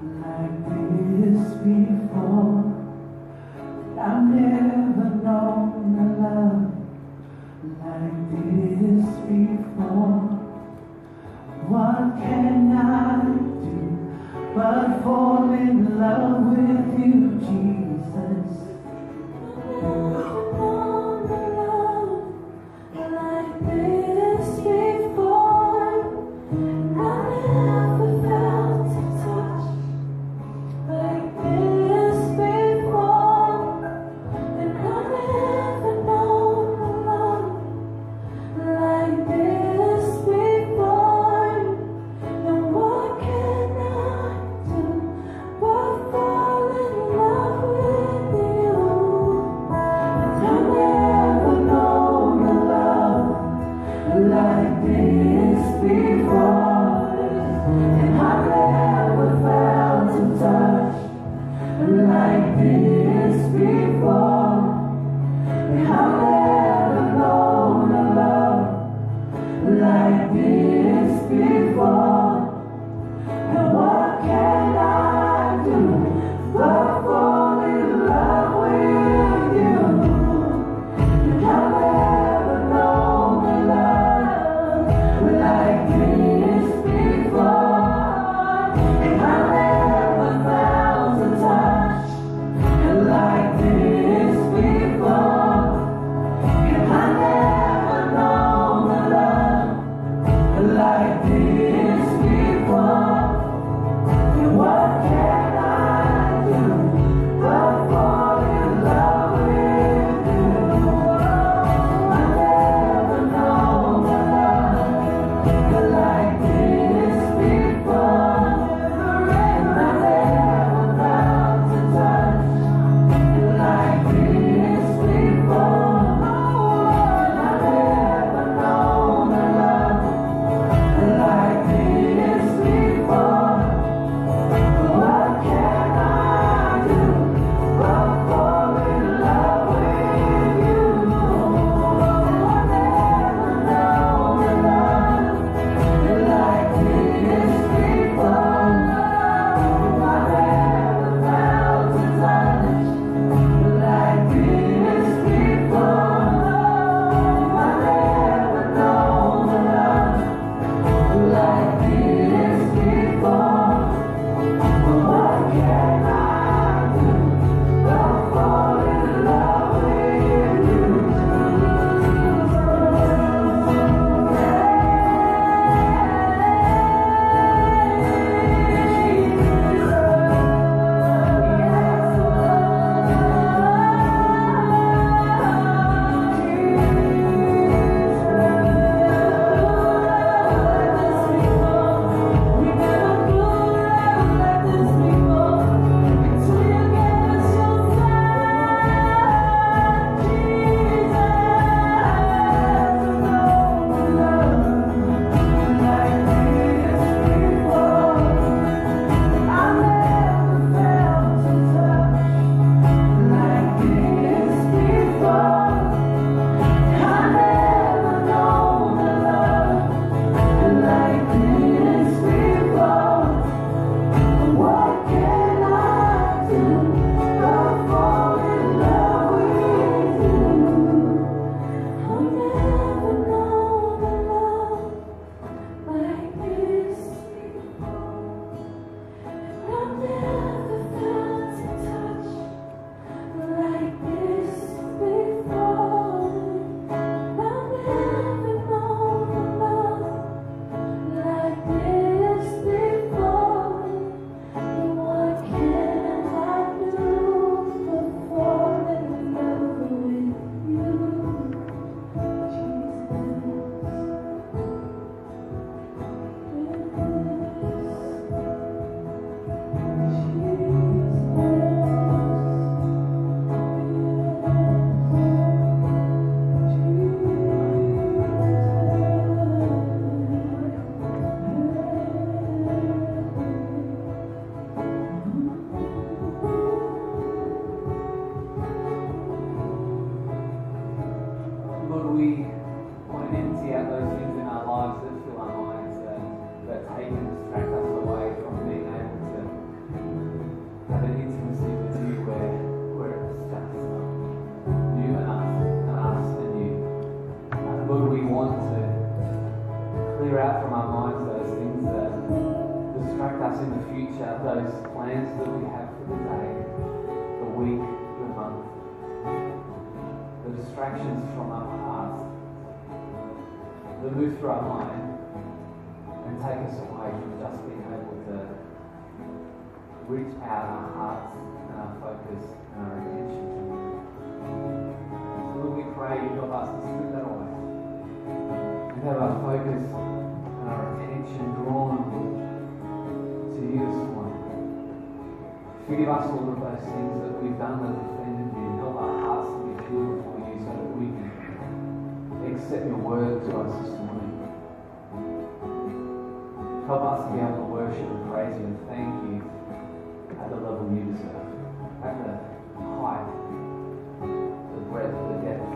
like this before. I've never known a love like this before. What can I do but fall in love with you, Jesus? Like this before, I never felt a touch like this before, and I never known a love like this before. And what can I do but fall in love with you? future, those plans that we have for the day, the week, the month, the distractions from our past that move through our mind and take us away from just being able to reach out our hearts and our focus and our attention to you. So Lord, we pray you help us to strip that away and have our focus and our attention drawn to you this morning. Forgive us all of those things that we've done that have offended you. Help our hearts to be pure before you so that we can accept your word to us this morning. Help us to be able to worship and praise you and thank you at the level you deserve, at the height, the breadth, the depth,